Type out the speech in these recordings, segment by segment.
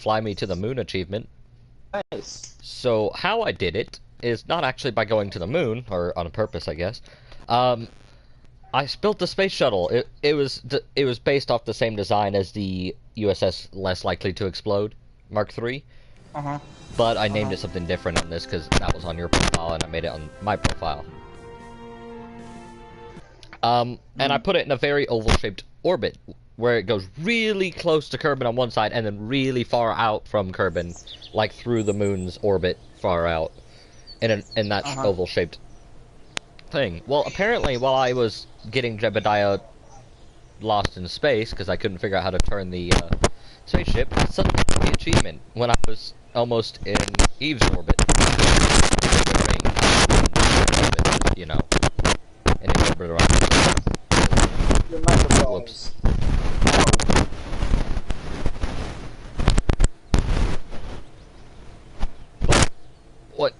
Fly Me to the Moon achievement. Nice. So how I did it is not actually by going to the moon, or on purpose, I guess. I built the space shuttle. It was based off the same design as the USS Less Likely to Explode, Mark III. Uh-huh. But I named it something different on this because that was on your profile and I made it on my profile. And I put it in a very oval-shaped orbit, where it goes really close to Kerbin on one side and then really far out from Kerbin, like through the moon's orbit far out, in that oval-shaped thing. Well, apparently, while I was getting Jebediah lost in space, because I couldn't figure out how to turn the spaceship, I suddenly got the achievement when I was almost in Eve's orbit. You know, in an orbit around. Your microphone. Whoops. But, what?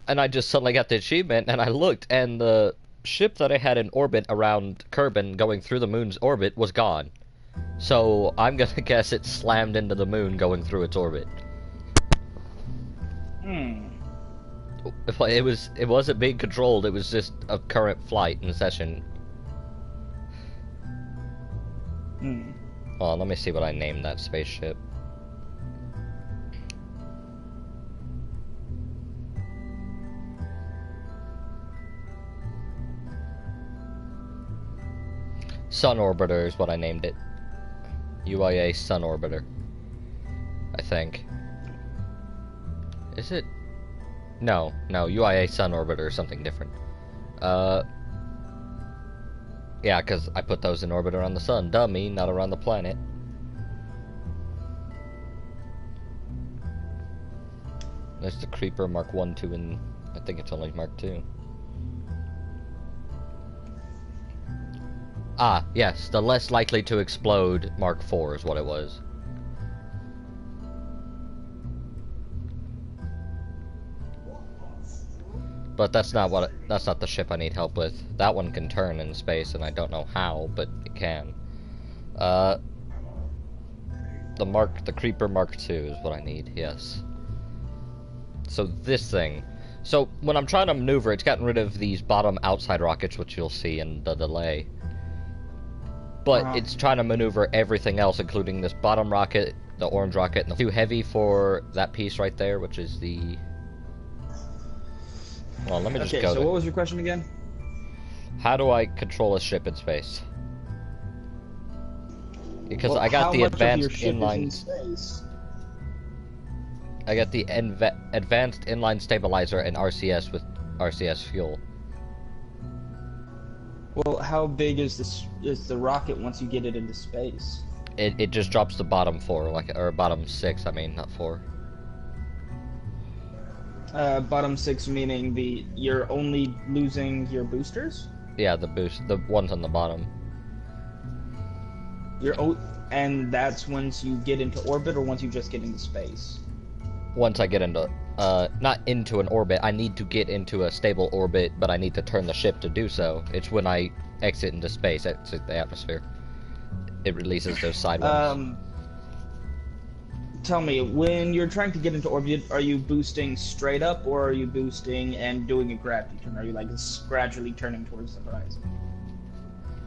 And I just suddenly got the achievement, and I looked, and the ship that I had in orbit around Kerbin going through the moon's orbit was gone. So, I'm gonna guess it slammed into the moon going through its orbit. It wasn't being controlled, it was just a current flight in session. Well, let me see what I named that spaceship. Sun Orbiter is what I named it. UIA Sun Orbiter. I think. Is it? No, UIA Sun Orbiter is something different. Yeah, because I put those in orbit around the sun. Dummy, not around the planet. There's the Creeper Mark 1, 2, and I think it's only Mark 2. Ah, yes, the less likely to explode Mark 4 is what it was. But that's not the ship I need help with. That one can turn in space, and I don't know how, but it can. The Creeper Mark 2 is what I need, yes. So this thing. So when I'm trying to maneuver, it's gotten rid of these bottom outside rockets, which you'll see in the delay. But it's trying to maneuver everything else, including this bottom rocket, the orange rocket, and too heavy for that piece right there, which is the... Well, let me just go. Okay, so what was your question again? How do I control a ship in space? Because I got the advanced inline... I got the advanced inline stabilizer and RCS with RCS fuel. Well, how big is the rocket once you get it into space? It just drops the bottom 4, or bottom 6. I mean, not 4. Bottom 6 meaning you're only losing your boosters? Yeah, the ones on the bottom. And that's once you get into orbit or once you just get into space? Once I get into, not into an orbit, I need to get into a stable orbit, but I need to turn the ship to do so. It's when I exit into space, exit the atmosphere. It releases those side ones. Tell me, when you're trying to get into orbit, are you boosting straight up, or are you boosting and doing a gravity turn? Are you like gradually turning towards the horizon?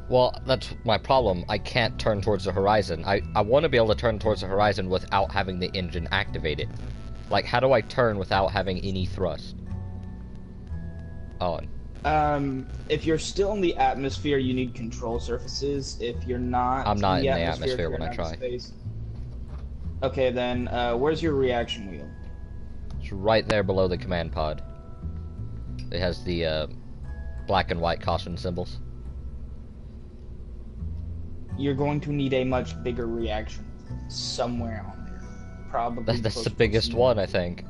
Well, that's my problem. I can't turn towards the horizon. I want to be able to turn towards the horizon without having the engine activated. Like, how do I turn without having any thrust on? If you're still in the atmosphere, you need control surfaces. If you're not... I'm not in the atmosphere when I try. Space, okay, then, where's your reaction wheel? It's right there below the command pod. It has the, black and white caution symbols. You're going to need a much bigger reaction somewhere on there. Probably. That's the biggest one, I think.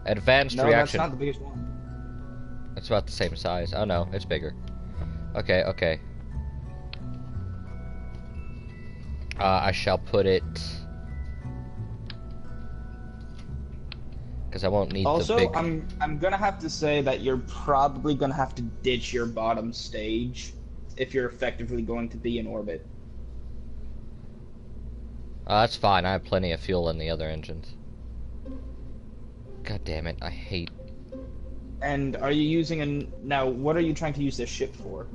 Advanced reaction. No, that's not the biggest one. It's about the same size. Oh no, it's bigger. Okay. I shall put it... Because I won't need the big... Also, I'm gonna have to say that you're probably gonna have to ditch your bottom stage if you're effectively going to be in orbit. That's fine. I have plenty of fuel in the other engines. God damn it! I hate. And are you using now? What are you trying to use this ship for?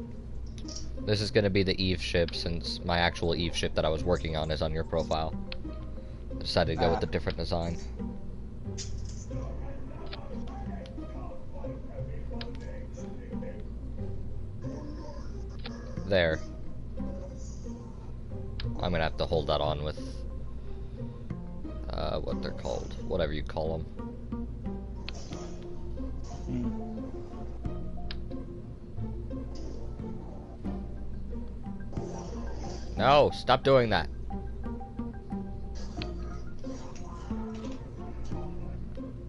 This is gonna be the Eve ship, since my actual Eve ship that I was working on is on your profile. I decided to go with a different design. There. I'm gonna have to hold that on with what they're called, whatever you call them. No, stop doing that.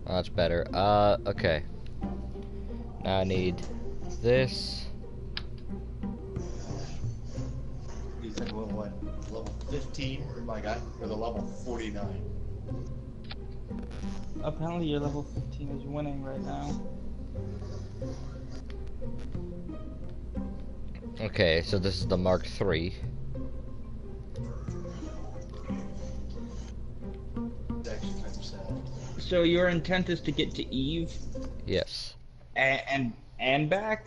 Oh, that's better. Okay. Now I need this. You said level what? Level 15 for my guy, or the level 49? Apparently your level 15 is winning right now. Okay, so this is the Mark III. It's actually kind of sad. So your intent is to get to Eve Yes. and back?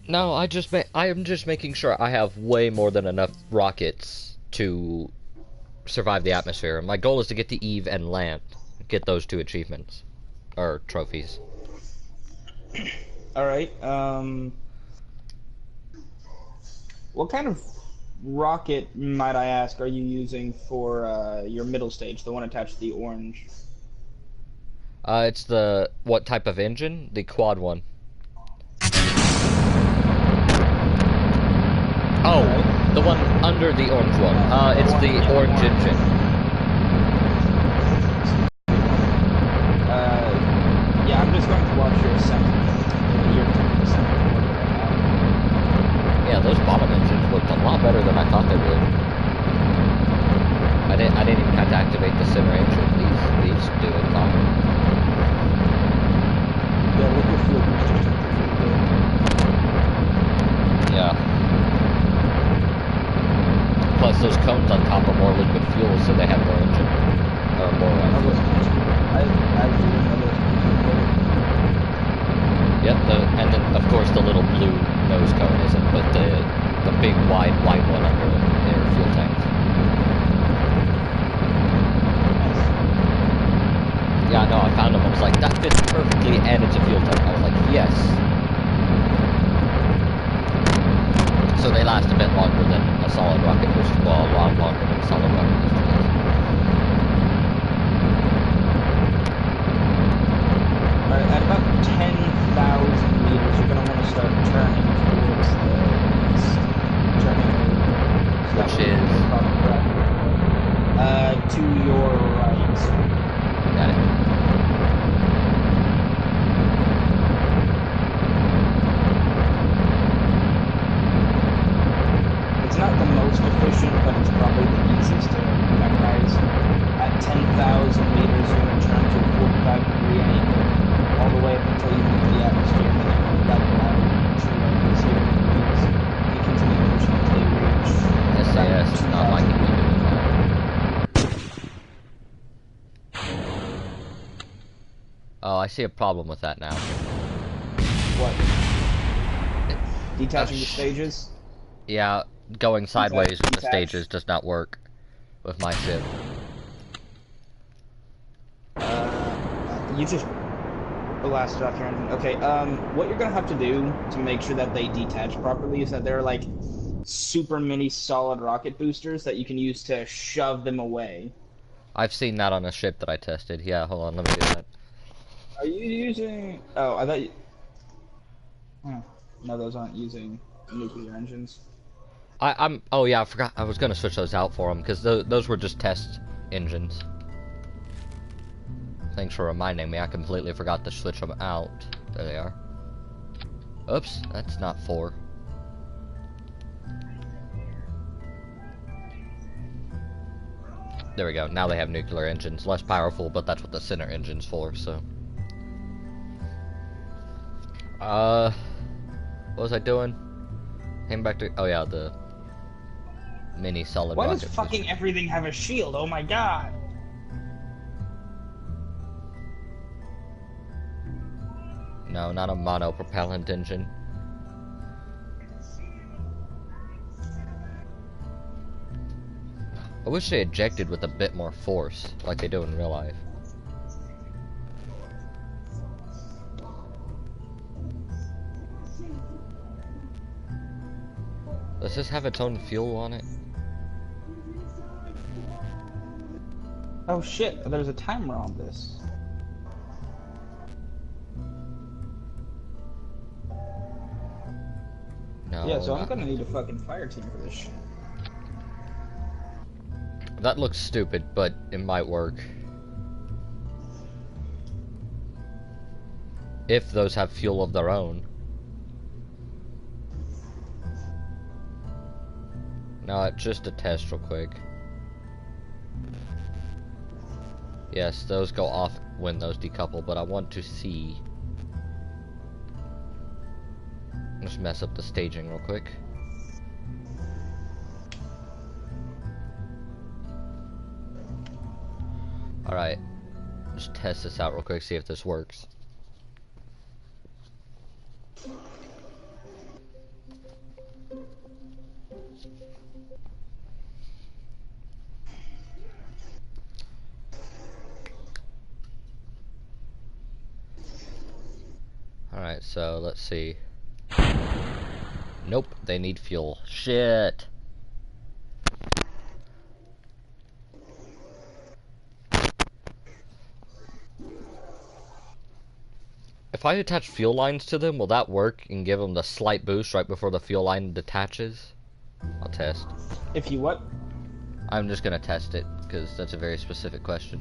No, I am just making sure I have way more than enough rockets to survive the atmosphere. My goal is to get to Eve and land. Get those 2 achievements. Or trophies. Alright, what kind of rocket, might I ask, are you using for your middle stage, the one attached to the orange? It's the, what type of engine? The quad one. Oh, the one under the orange one. It's the orange engine. Yeah, I'm just going to watch your ascent. Your ascent right now. Yeah, those bottom engines worked a lot better than I thought they would. I didn't even have to activate the center engine. These do it fine. Yeah, liquid fuel boosters tend to be really good. Yeah. Plus, those cones on top are more liquid fuel, so they have more engine. Or more fuel. I actually didn't know those cones were good. Yep, and then, of course, the little blue nose cone isn't, but the big, wide, white one under their fuel tanks. Yeah, no, I found them. I was like, that fits perfectly, and it's a fuel tank. I was like, yes. So they last a bit longer than a solid rocket booster. Well, a lot longer than a solid rocket booster does. Alright, at about 10,000 meters, you're going to want to start turning towards the east. Turning over. So Which is? To your right. Got it. It's not the most efficient, but it's probably the easiest to memorize. At 10,000 meters, you're going to turn to a 45-degree angle all the way up until you meet the atmosphere, and then you're going to level out to 0 degrees and continue pushing until you reach SAS is not liking me doing that. Oh, I see a problem with that now. What? Detaching the stages? Yeah, going sideways with the Detach. stages does not work with my ship. You just blasted off your engine. Okay, what you're gonna have to do to make sure that they detach properly is that there are like super mini solid rocket boosters that you can use to shove them away. I've seen that on a ship that I tested. Yeah, hold on, let me do that. Are you using... Oh, I thought you... No, those aren't using nuclear engines. Oh yeah, I forgot. I was gonna switch those out for them because those were just test engines. Thanks for reminding me. I completely forgot to switch them out. There they are. Oops, that's not 4. There we go. Now they have nuclear engines. Less powerful, but that's what the center engine's for, so. What was I doing? Came back to... Oh yeah, mini solid Why rocket does fucking booster. everything have a shield? Oh my god! No, not a monopropellant engine. I wish they ejected with a bit more force, like they do in real life. Does this have its own fuel on it? Oh shit, there's a timer on this. No. Yeah, so I'm gonna need a fucking fire team for this shit. That looks stupid, but it might work. If those have fuel of their own. No, just a test real quick. Yes, those go off when those decouple, but I want to see. Just mess up the staging real quick. Alright, just test this out real quick, see if this works. Alright, so let's see. Nope, they need fuel. Shit! If I attach fuel lines to them, will that work and give them the slight boost right before the fuel line detaches? I'll test. If you what? I'm just gonna test it, because that's a very specific question.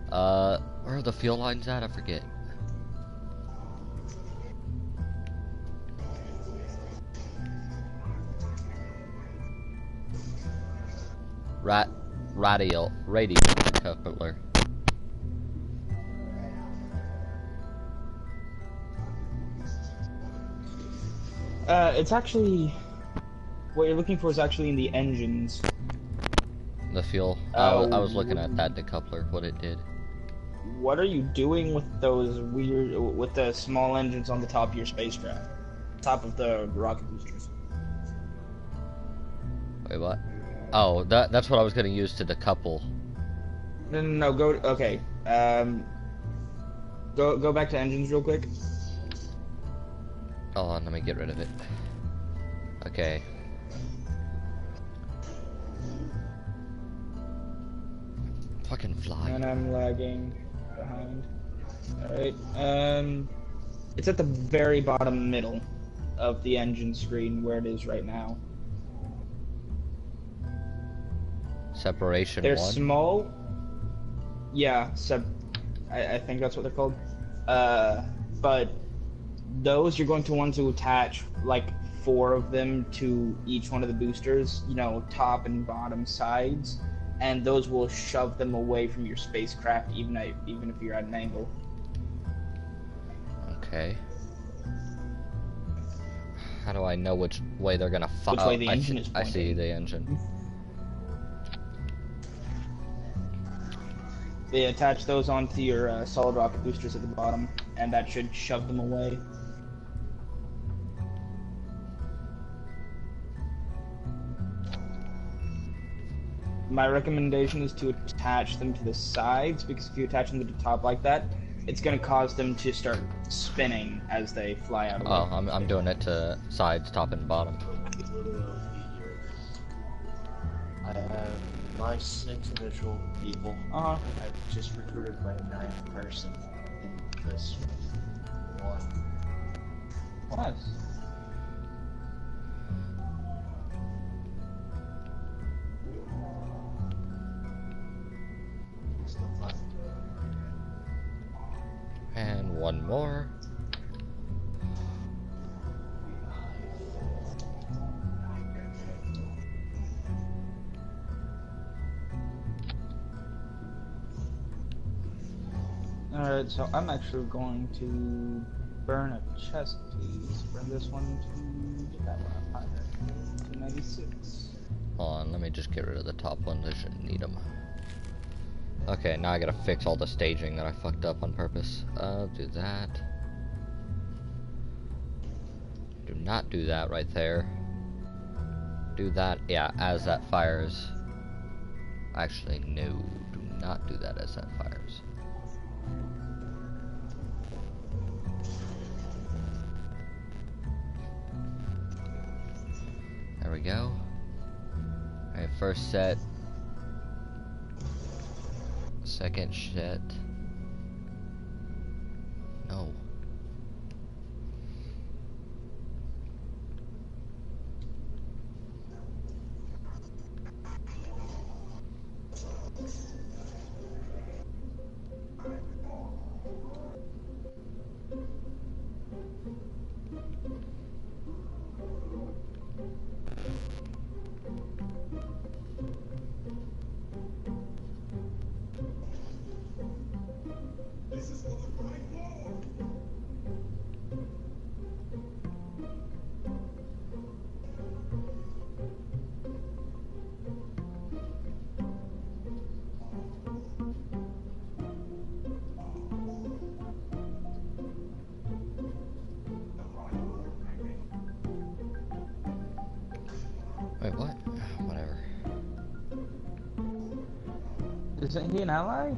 Where are the fuel lines at? I forget. Radial coupler. It's actually... What you're looking for is actually in the engines. The fuel. I was looking at that decoupler, what it did. What are you doing with those weird... with the small engines on the top of your spacecraft? Top of the rocket boosters. Wait, what? Oh, that's what I was gonna use to decouple. No, go... Okay. Go back to engines real quick. Hold on, let me get rid of it. Okay. Fucking fly. And I'm lagging behind. Alright, it's at the very bottom middle of the engine screen where it is right now. Separation They're 1? small. Yeah, I think that's what they're called. But those you're going to want to attach like 4 of them to each one of the boosters, you know, top and bottom sides, and those will shove them away from your spacecraft even if you're at an angle. Okay. How do I know which way they're gonna fire? Which way the engine is I see pointing. the engine. They attach those onto your solid rocket boosters at the bottom, and that should shove them away. My recommendation is to attach them to the sides, because if you attach them to the top like that, it's going to cause them to start spinning as they fly out of the way. Oh, I'm doing it to sides, top and bottom. I have my 6 initial people. Uh-huh. I've just recruited my 9th person in this one. Nice. And one more. Alright, so I'm actually going to burn a chest, please. Burn this one to that one up higher. 296. Hold on, let me just get rid of the top ones. I shouldn't need them. Okay, now I gotta fix all the staging that I fucked up on purpose. Do that. Do not do that right there. Do that, yeah, as that fires. Actually, no. Do not do that as that fires. There we go. Alright, first set. Second set. No. Wait, what? Whatever. Isn't he an ally?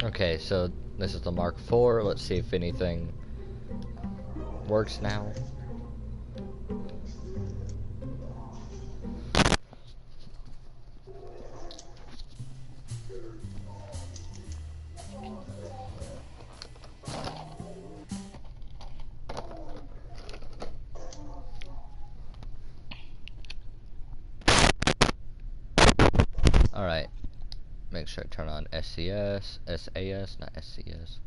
Okay, so this is the Mark IV. Let's see if anything works now. Alright, make sure I turn on SCS, SAS, not SCS.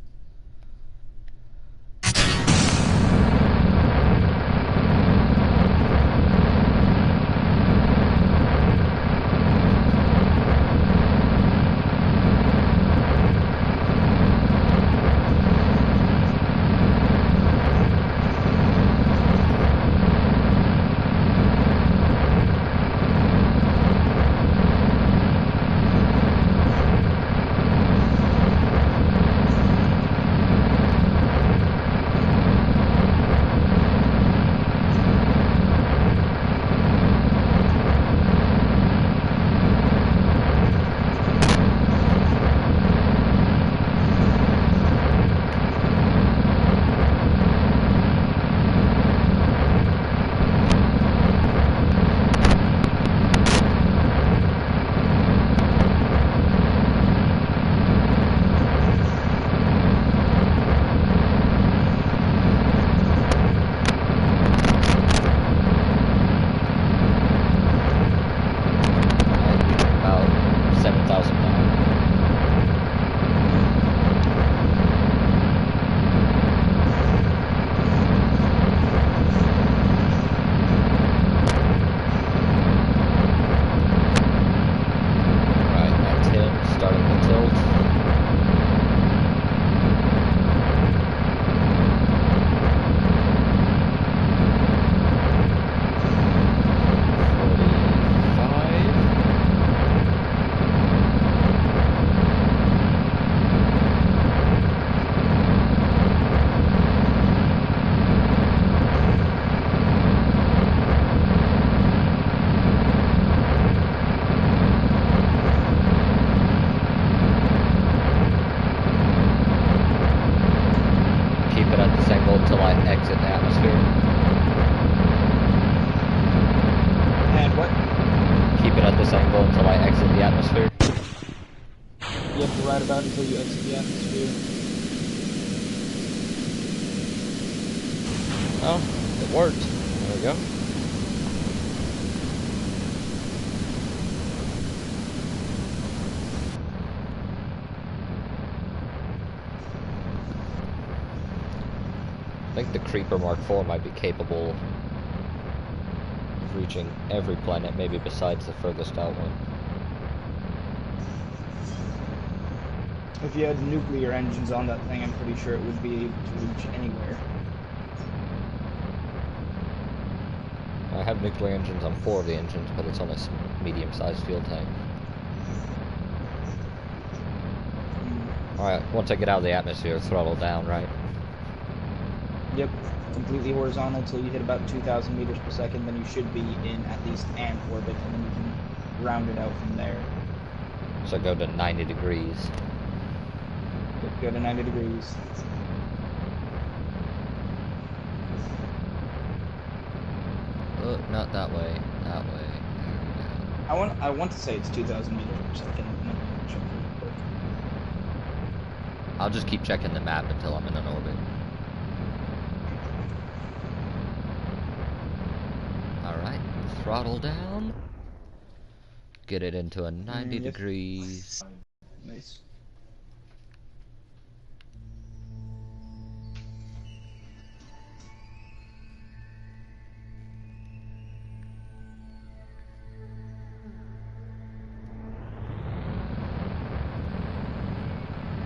You have to ride about until you exit the atmosphere. Oh, it worked. There we go. I think the Creeper Mark IV might be capable of reaching every planet, maybe besides the furthest out one. If you had nuclear engines on that thing, I'm pretty sure it would be able to reach anywhere. I have nuclear engines on 4 of the engines, but it's on a medium-sized fuel tank. Alright, once I get out of the atmosphere, throttle down, right? Yep, completely horizontal till you hit about 2,000 meters per second, then you should be in at least an orbit, and then you can round it out from there. So go to 90 degrees. Yep, go to 90 degrees. Oh, not that way. That way. There we go. I want to say it's 2,000 meters per second. Let me check real quick. I'll just keep checking the map until I'm in an orbit. Alright, throttle down. Get it into a 90 degrees. Nice.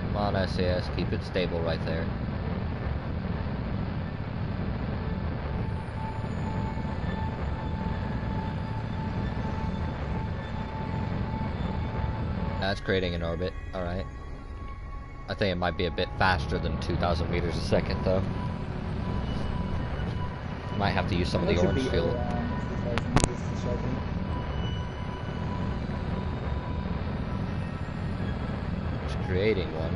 Come on, SAS, keep it stable right there. That's creating an orbit, alright. I think it might be a bit faster than 2,000 meters a second, though. Might have to use some of the orange fuel. It's creating one.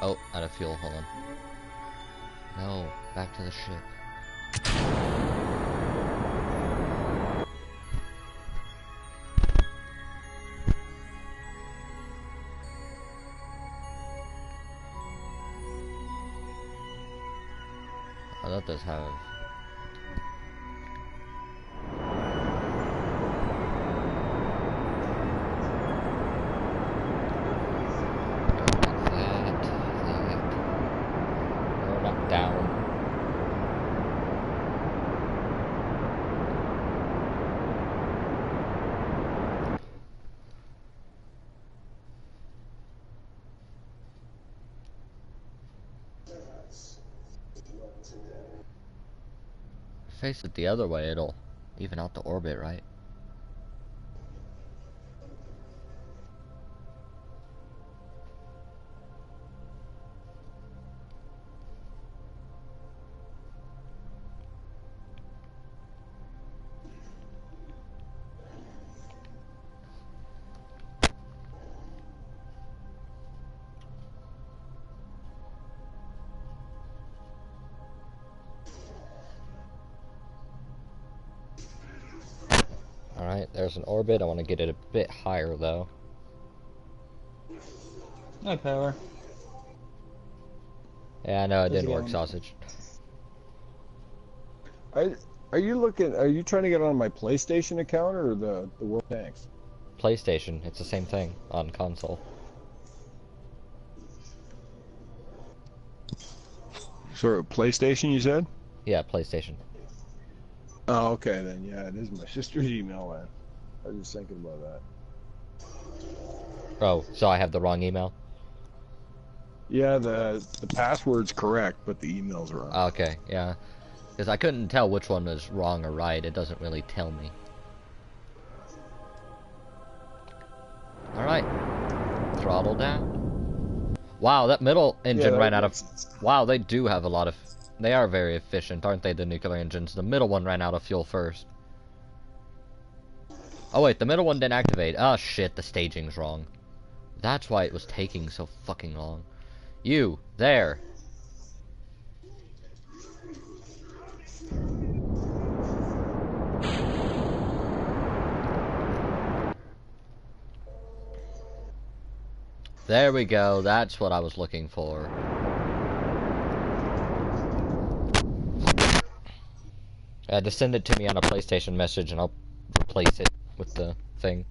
Oh, out of fuel, hold on. No, back to the ship. Oh, that does have... down. Face it the other way, it'll even out the orbit, right? Alright, there's an orbit. I want to get it a bit higher, though. Hi, power. Yeah, I know it didn't work, sausage. Are you trying to get on my PlayStation account or the World Tanks? PlayStation, it's the same thing on console. Sorry, PlayStation you said? Yeah, PlayStation. Oh, okay then. Yeah, it is my sister's email. I was just thinking about that. Oh, so I have the wrong email? Yeah, the password's correct, but the email's wrong. Okay, yeah. Because I couldn't tell which one was wrong or right. It doesn't really tell me. Alright. Throttle down. Wow, that middle engine ran out of... Wow, they do have a lot of... They are very efficient, aren't they, the nuclear engines? The middle one ran out of fuel first. Oh wait, the middle one didn't activate. Oh shit, the staging's wrong. That's why it was taking so fucking long. You, there. There we go, that's what I was looking for. Just send it to me on a PlayStation message and I'll replace it with the thing.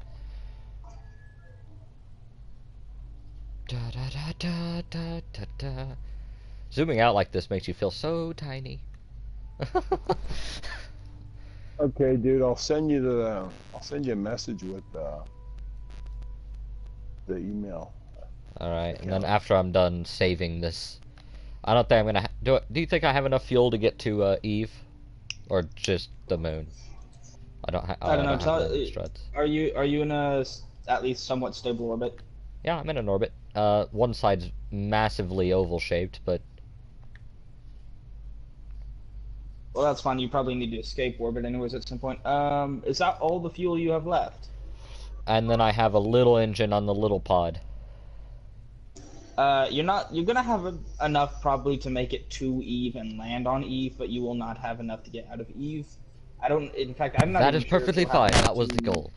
Da, da, da, da, da, da, da. Zooming out like this makes you feel so tiny. Okay, dude, I'll send you a message with the email. Alright, and then after I'm done saving this, I don't think I'm gonna do it. Do you think I have enough fuel to get to Eve, or just the moon? I don't have struts. Are you in a at least somewhat stable orbit? Yeah, I'm in an orbit. One side's massively oval shaped, but Well, that's fine. You probably need to escape orbit anyways at some point. Is that all the fuel you have left? and then I have a little engine on the little pod. You're gonna have enough probably to make it to Eve and land on Eve, but you will not have enough to get out of Eve. In fact, I'm not That even is sure perfectly if you'll have fine. enough That was the to- goal.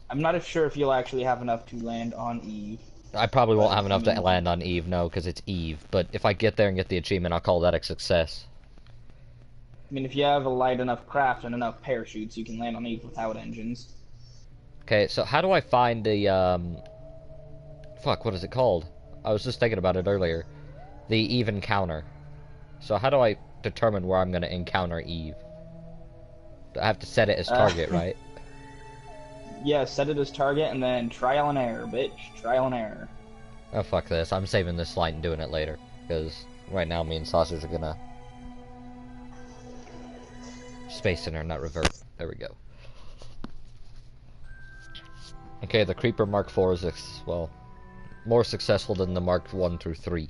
I'm not sure if you'll actually have enough to land on Eve. I probably won't have enough to land on Eve, no, because it's Eve. But if I get there and get the achievement, I'll call that a success. I mean, if you have a light enough craft and enough parachutes, you can land on Eve without engines. Okay, so how do I find the, fuck, what is it called? I was just thinking about it earlier. The Eve encounter. So how do I determine where I'm going to encounter Eve? I have to set it as target, right? Yeah, set it as target and then trial and error, bitch. Trial and error. Oh, fuck this. I'm saving this slide and doing it later. Because right now me and Sausage are gonna... Space Center, not revert. There we go. Okay, the Creeper Mark IV is, well, more successful than the Mark 1 through 3.